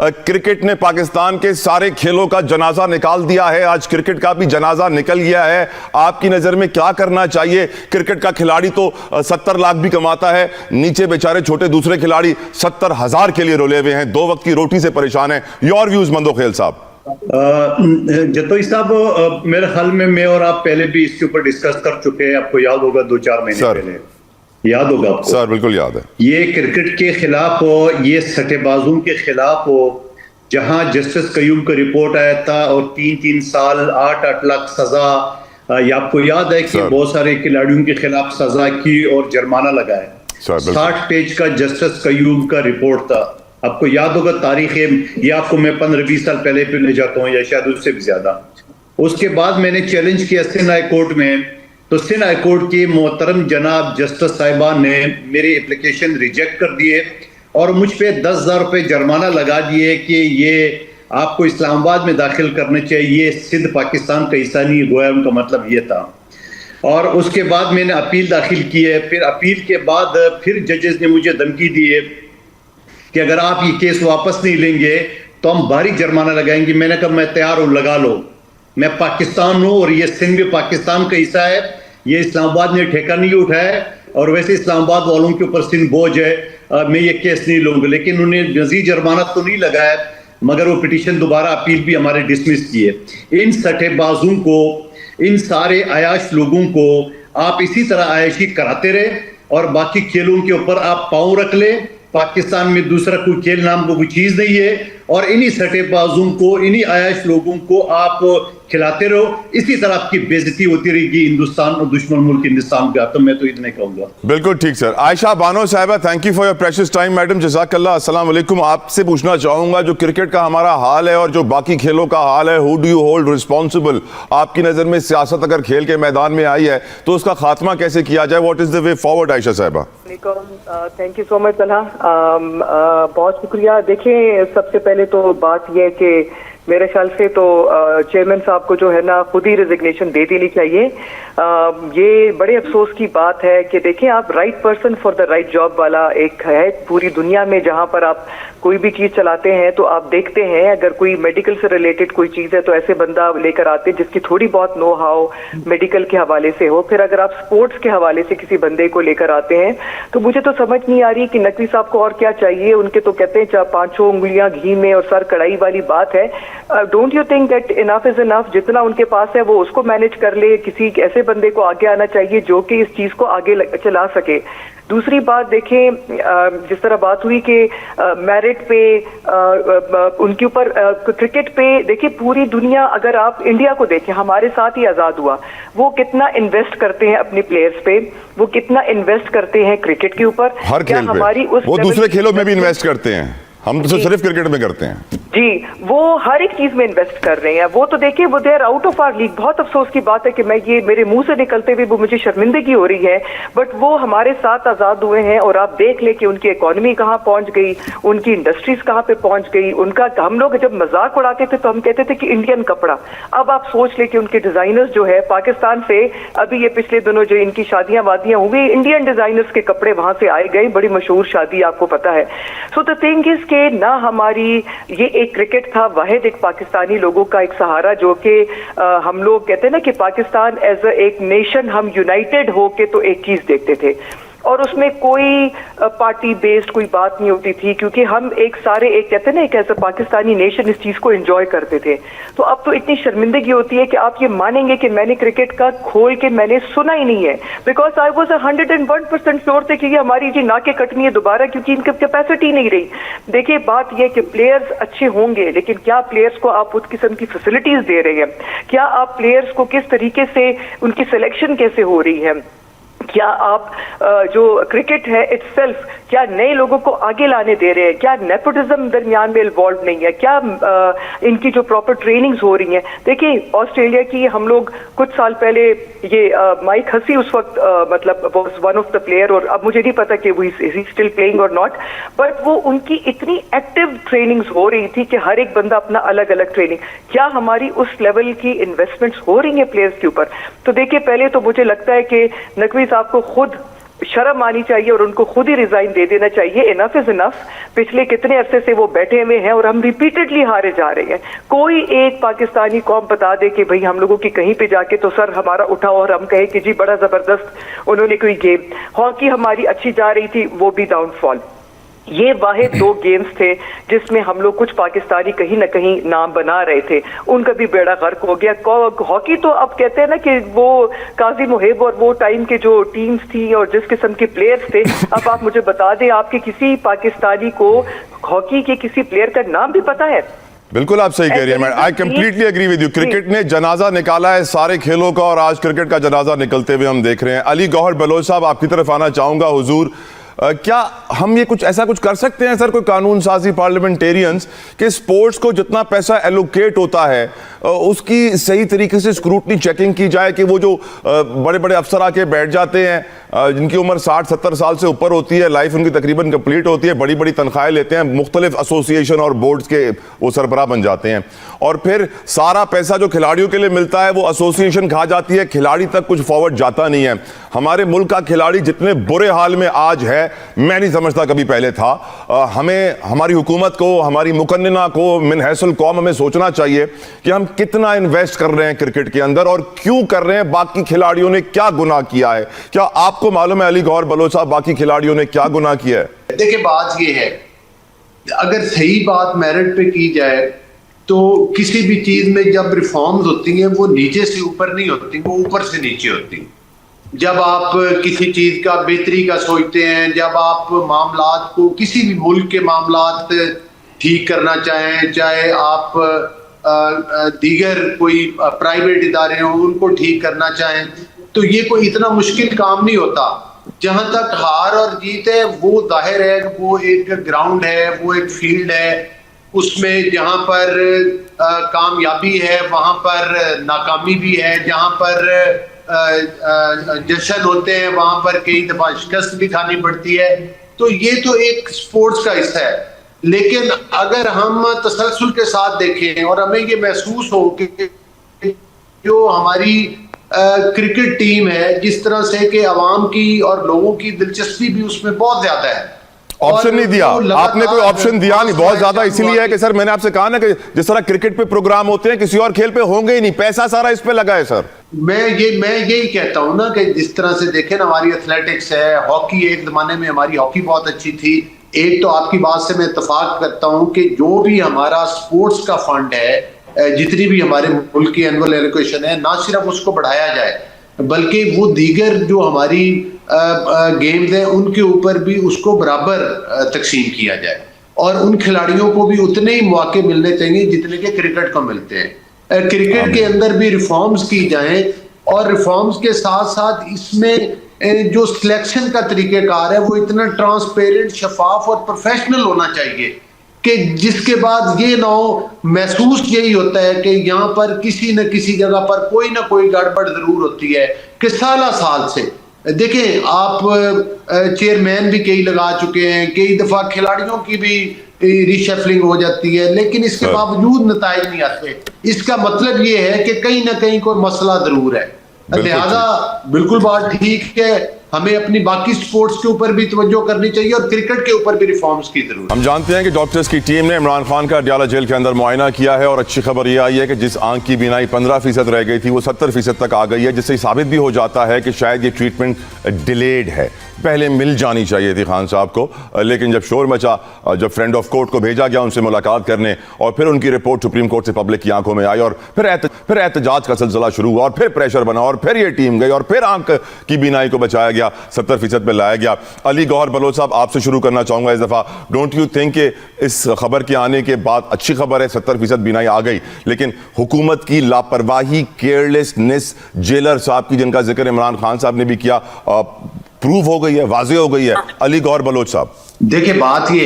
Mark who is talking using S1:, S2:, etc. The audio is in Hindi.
S1: क्रिकेट ने पाकिस्तान के सारे खेलों का जनाजा निकाल दिया है, आज क्रिकेट का भी जनाजा निकल गया है। आपकी नजर में क्या करना चाहिए? क्रिकेट का खिलाड़ी तो 70 लाख भी कमाता है, नीचे बेचारे छोटे दूसरे खिलाड़ी 70,000 के लिए रोले हुए हैं, 2 वक्त की रोटी से परेशान है। योर व्यूज मंदोखेल साहब।
S2: जतोई साहब, मेरे ख्याल में मैं और आप पहले भी इसके ऊपर डिस्कस कर चुके हैं, आपको याद होगा 2-4 महीने पहले, याद होगा आपको?
S1: सर बिल्कुल याद है।
S2: ये क्रिकेट के खिलाफ हो, ये सट्टेबाजों के खिलाफ हो, जहां जस्टिस कयूम का रिपोर्ट आया था और 3-3 साल 8-8 लाख सजा, आपको याद है कि बहुत सारे खिलाड़ियों के खिलाफ सजा की और जुर्माना लगाया। 60 पेज का जस्टिस कयूम का रिपोर्ट था, आपको याद होगा तारीख, ये आपको मैं 15-20 साल पहले पे ले जाता हूँ या शायद उससे भी ज्यादा। उसके बाद मैंने चैलेंज किया सिंध हाई कोर्ट में, तो सिंध हाई कोर्ट की मोहतरम जनाब जस्टिस साहिबा ने मेरी एप्लीकेशन रिजेक्ट कर दिए और मुझ पे 10,000 रुपये जुर्माना लगा दिए कि ये आपको इस्लामाबाद में दाखिल करने चाहिए, सिंध पाकिस्तान का हिस्सा नहीं, गोया उनका मतलब ये था। और उसके बाद मैंने अपील दाखिल की है, फिर अपील के बाद फिर जजेस ने मुझे धमकी दी है कि अगर आप ये केस वापस नहीं लेंगे तो हम भारी जुर्माना लगाएंगे। मैंने कहा मैं तैयार हूं, लगा लो, मैं पाकिस्तान हूं और ये सिंध भी पाकिस्तान का हिस्सा है, ये इस्लामाबाद ने ठेका नहीं उठाया और वैसे इस्लामाबाद वालों के ऊपर सिंध बोझ है, मैं ये केस नहीं लूंगा। लेकिन उन्हें मजीद जुर्माना तो नहीं लगाया, मगर वो पिटीशन दोबारा अपील भी हमारे डिसमिस किए। इन सट्टेबाजों को, इन सारे अयाश लोगों को आप इसी तरह आयशी कराते रहे और बाकी खेलों के ऊपर आप पाँव रख ले। पाकिस्तान में दूसरा कोई खेल नाम को कोई चीज नहीं है और इन्हीं सट्टेबाजों को, इन्हीं आयाश लोगों को आप खिलाते रहो, इसी तरह आपकी बेइज्जती होती रहेगी हिंदुस्तान और दुश्मन मुल्क हिंदुस्तान का। तो मैं तो इतना कहूंगा।
S1: बिल्कुल ठीक सर। आयशा बानो साहिबा, thank you for your precious time. Madam जज़ाकल्लाह। अस्सलाम वालेकुम। आपसे पूछना चाहूंगा, जो क्रिकेट का हमारा हाल है और जो बाकी खेलों का हाल है, who do you hold responsible? आपकी नजर में सियासत अगर खेल के मैदान में आई है तो उसका खात्मा कैसे किया जाए? What is the way forward? Ayesha साहिबा।
S3: Thank you so much Talha, बहुत शुक्रिया। देखिए, सबसे पहले तो बात यह है कि मेरे ख्याल से तो चेयरमैन साहब को जो है ना खुद ही रिजिग्नेशन दे देनी चाहिए। ये बड़े अफसोस की बात है कि देखें, आप right person for the right job वाला एक है पूरी दुनिया में, जहां पर आप कोई भी चीज चलाते हैं तो आप देखते हैं अगर कोई मेडिकल से रिलेटेड कोई चीज है तो ऐसे बंदा लेकर आते हैं जिसकी थोड़ी बहुत नो हाउ मेडिकल के हवाले से हो। फिर अगर आप स्पोर्ट्स के हवाले से किसी बंदे को लेकर आते हैं तो मुझे तो समझ नहीं आ रही कि नकवी साहब को और क्या चाहिए। उनके तो कहते हैं 5-6 उंगलियां घी में और सर कढ़ाई वाली बात है। Don't you think that enough is enough? जितना उनके पास है वो उसको मैनेज कर ले। किसी ऐसे बंदे को आगे आना चाहिए जो कि इस चीज को आगे चला सके। दूसरी बात देखें, जिस तरह बात हुई कि मेरिट पे उनके ऊपर क्रिकेट पे, देखिए पूरी दुनिया, अगर आप इंडिया को देखें, हमारे साथ ही आजाद हुआ, वो कितना इन्वेस्ट करते हैं अपने प्लेयर्स पे, वो कितना इन्वेस्ट करते हैं क्रिकेट के ऊपर,
S1: हर खेल पे। वो दूसरे खेलों में भी इन्वेस्ट करते हैं, हम तो सिर्फ क्रिकेट में करते हैं
S3: जी। वो हर एक चीज में इन्वेस्ट कर रहे हैं। वो तो देखिए वो देर आउट ऑफ आवर लीग। बहुत अफसोस की बात है कि मैं ये मेरे मुंह से निकलते हुए वो मुझे शर्मिंदगी हो रही है, बट वो हमारे साथ आजाद हुए हैं और आप देख ले कि उनकी इकोनॉमी कहाँ पहुंच गई, उनकी इंडस्ट्रीज कहाँ पे पहुंच गई। उनका, हम लोग जब मजाक उड़ाते थे तो हम कहते थे कि इंडियन कपड़ा, अब आप सोच ले कि उनके डिजाइनर्स जो है पाकिस्तान से, अभी ये पिछले दिनों जो इनकी शादियां वादियां हुई, इंडियन डिजाइनर्स के कपड़े वहां से आए गए, बड़ी मशहूर शादी, आपको पता है। सो द थिंग इज के ना हमारी ये एक क्रिकेट था वाहिद एक पाकिस्तानी लोगों का एक सहारा, जो कि हम लोग कहते हैं ना कि पाकिस्तान एज एक नेशन हम यूनाइटेड हो के तो एक चीज देखते थे और उसमें कोई पार्टी बेस्ड कोई बात नहीं होती थी, क्योंकि हम एक सारे एक कहते हैं ना एक ऐसा पाकिस्तानी नेशन इस चीज को एंजॉय करते थे। तो अब तो इतनी शर्मिंदगी होती है कि आप ये मानेंगे कि मैंने क्रिकेट का खोल के मैंने सुना ही नहीं है, बिकॉज आई वॉज 101% श्योर थे कि ये हमारी जी नाके कटनी है दोबारा, क्योंकि इनकी कैपेसिटी नहीं रही। देखिए बात यह कि प्लेयर्स अच्छे होंगे, लेकिन क्या प्लेयर्स को आप उस किस्म की फैसिलिटीज दे रहे हैं? क्या आप प्लेयर्स को किस तरीके से उनकी सिलेक्शन कैसे हो रही है? क्या आप जो क्रिकेट है इटसेल्फ, क्या नए लोगों को आगे लाने दे रहे हैं? क्या नेपोटिज्म दरमियान में इन्वॉल्व नहीं है? क्या इनकी जो प्रॉपर ट्रेनिंग्स हो रही हैं? देखिए ऑस्ट्रेलिया की हम लोग कुछ साल पहले ये माइक हसी उस वक्त मतलब was one of the player, और अब मुझे नहीं पता कि वो ही स्टिल प्लेइंग और नॉट, बट वो उनकी इतनी एक्टिव ट्रेनिंग्स हो रही थी कि हर एक बंदा अपना अलग अलग ट्रेनिंग। क्या हमारी उस लेवल की इन्वेस्टमेंट्स हो रही हैं प्लेयर्स के ऊपर? तो देखिए पहले तो मुझे लगता है कि नकवी साहब को खुद शर्म आनी चाहिए और उनको खुद ही रिजाइन दे देना चाहिए। Enough is enough. पिछले कितने अरसे से वो बैठे हुए हैं और हम रिपीटेडली हारे जा रहे हैं। कोई एक पाकिस्तानी कौम बता दे कि भाई हम लोगों की कहीं पे जाके तो सर हमारा उठा और हम कहे कि जी बड़ा जबरदस्त उन्होंने कोई गेम, हॉकी हमारी अच्छी जा रही थी वो भी डाउनफॉल। ये वाहिद 2 गेम्स थे जिसमें हम लोग कुछ पाकिस्तानी कहीं ना कहीं नाम बना रहे थे, उनका भी बेड़ा गर्क हो गया। हॉकी तो अब कहते हैं ना कि वो काजी मुहिब और वो टाइम के जो टीम्स थी और जिस किस्म के प्लेयर्स थे, अब आप मुझे बता दें आपके किसी पाकिस्तानी को हॉकी के किसी प्लेयर का नाम भी पता है?
S1: बिल्कुल आप सही कह रही हैं। I completely agree with you. Cricket ने जनाजा निकाला है सारे खेलों का और आज क्रिकेट का जनाजा निकलते हुए हम देख रहे हैं। अली गौहर बलोच साहब, आपकी तरफ आना चाहूंगा। हुजूर, क्या हम ये कुछ ऐसा कुछ कर सकते हैं सर, कोई कानून साजी पार्लियामेंटेरियंस, कि स्पोर्ट्स को जितना पैसा एलोकेट होता है उसकी सही तरीके से स्क्रूटनी चेकिंग की जाए, कि वो जो बड़े बड़े अफसर आके बैठ जाते हैं जिनकी उम्र 60-70 साल से ऊपर होती है, लाइफ उनकी तकरीबन कंप्लीट होती है, बड़ी बड़ी तनख्वाहें लेते हैं, मुख्तलिफ एसोसिएशन और बोर्ड्स के वो सरबराह बन जाते हैं, और फिर सारा पैसा जो खिलाड़ियों के लिए मिलता है वो एसोसिएशन खा जाती है, खिलाड़ी तक कुछ फॉरवर्ड जाता नहीं है। हमारे मुल्क का खिलाड़ी जितने बुरे हाल में आज है मैं नहीं समझता कभी पहले था। हमें, हमारी हुकूमत को, हमारी मुकन्निना को, मिन हैसुल कौम, हमें सोचना चाहिए कि हम कितना इन्वेस्ट कर रहे हैं क्रिकेट के अंदर और क्यों कर रहे हैं। बाकी खिलाड़ियों ने क्या गुनाह किया है? क्या आपको मालूम है अली गौहर बलोच साहब, बाकी खिलाड़ियों ने क्या गुनाह किया है?
S4: देखिए, बात यह है, अगर सही बात मेरिट पे की जाए तो किसी भी चीज में जब रिफॉर्म्स होती हैं वो नीचे से ऊपर नहीं होती, वो ऊपर से नीचे होती। जब आप किसी चीज का बेहतरी का सोचते हैं, जब आप मामलात को, किसी भी मुल्क के मामलात ठीक करना चाहें, चाहे आप दीगर कोई प्राइवेट इदारे हों उनको ठीक करना चाहें, तो ये कोई इतना मुश्किल काम नहीं होता। जहां तक हार और जीत है वो जाहिर है, वो एक ग्राउंड है, वो एक फील्ड है, उसमें जहां पर कामयाबी है वहां पर नाकामी भी है, जहां पर जश्न होते हैं वहां पर कई दफा शिकस्त भी खानी पड़ती है। तो ये तो एक स्पोर्ट्स का हिस्सा है। लेकिन अगर हम तसलसल के साथ देखें और हमें ये महसूस हो कि जो हमारी क्रिकेट टीम है, जिस तरह से कि आवाम की और लोगों की दिलचस्पी भी उसमें बहुत ज्यादा है।
S1: ऑप्शन नहीं दिया आपने, कोई ऑप्शन दिया नहीं, बहुत ज्यादा इसलिए है कि सर मैंने आपसे कहा ना कि जिस तरह क्रिकेट पे प्रोग्राम होते हैं किसी और खेल पे होंगे ही नहीं, पैसा सारा इस पे लगा है सर।
S4: मैं यही कहता हूं ना कि जिस तरह से देखें ना, हमारी एथलेटिक्स है, हॉकी, एक जमाने में हमारी हॉकी बहुत अच्छी थी। एक तो आपकी बात से मैं इत्तेफाक करता हूं कि जो भी हमारा स्पोर्ट्स का फंड है, जितनी भी हमारे मुल्क की एनुअल एलोकेशन है, ना सिर्फ उसको बढ़ाया जाए बल्कि वो दीगर जो हमारी गेम्स हैं उनके ऊपर भी उसको बराबर तकसीम किया जाए और उन खिलाड़ियों को भी उतने ही मौके मिलने चाहिए जितने के क्रिकेट को मिलते हैं। क्रिकेट के अंदर भी रिफॉर्म्स की जाएं और रिफॉर्म्स के साथ साथ इसमें जो सिलेक्शन का तरीक़ेकार है वो इतना ट्रांसपेरेंट, शफाफ और प्रोफेशनल होना चाहिए कि जिसके बाद ये ना हो, महसूस यही होता है कि यहाँ पर किसी न किसी जगह पर कोई ना कोई गड़बड़ जरूर होती है कि साल से देखें आप चेयरमैन भी कई लगा चुके हैं, कई दफा खिलाड़ियों की भी रिशफलिंग हो जाती है, लेकिन इसके बावजूद नताइज नहीं आते। इसका मतलब ये है कि कहीं ना कहीं कोई मसला जरूर है। लिहाजा बिल्कुल बात ठीक है, हमें अपनी बाकी स्पोर्ट्स के ऊपर भी तवज्जो करनी चाहिए और क्रिकेट के ऊपर भी रिफॉर्म्स की जरूरत है।
S1: हम जानते हैं कि डॉक्टर्स की टीम ने इमरान खान का अडयाला जेल के अंदर मुआयना किया है और अच्छी खबर यह आई है कि जिस आंख की बीनाई 15% रह गई थी वो 70% तक आ गई है, जिससे साबित भी हो जाता है कि शायद ये ट्रीटमेंट डिलेड है, पहले मिल जानी चाहिए थी खान साहब को। लेकिन जब शोर मचा, जब फ्रेंड ऑफ कोर्ट को भेजा गया उनसे मुलाकात करने और फिर उनकी रिपोर्ट सुप्रीम कोर्ट से पब्लिक की आंखों में आई और फिर एहतजाज का सिलसिला शुरू हुआ और फिर प्रेशर बना और फिर ये टीम गई और फिर आंख की बीनाई को बचाया गया, 70% पे लाया गया। अली गौहर बलोच साहब, आपसे शुरू करना चाहूंगा इस दफा। डोंट यू थिंक कि इस खबर के आने के बाद अच्छी खबर है, 70% बीनाई आ गई, लेकिन हुकूमत की लापरवाही, केयरलेसनेस, जेलर साहब की जिनका जिक्र इमरान खान साहब ने भी किया, प्रूव हो गई है, वाज़ेह हो गई है। अली गौहर बलोच साहब,
S4: देखिए बात ये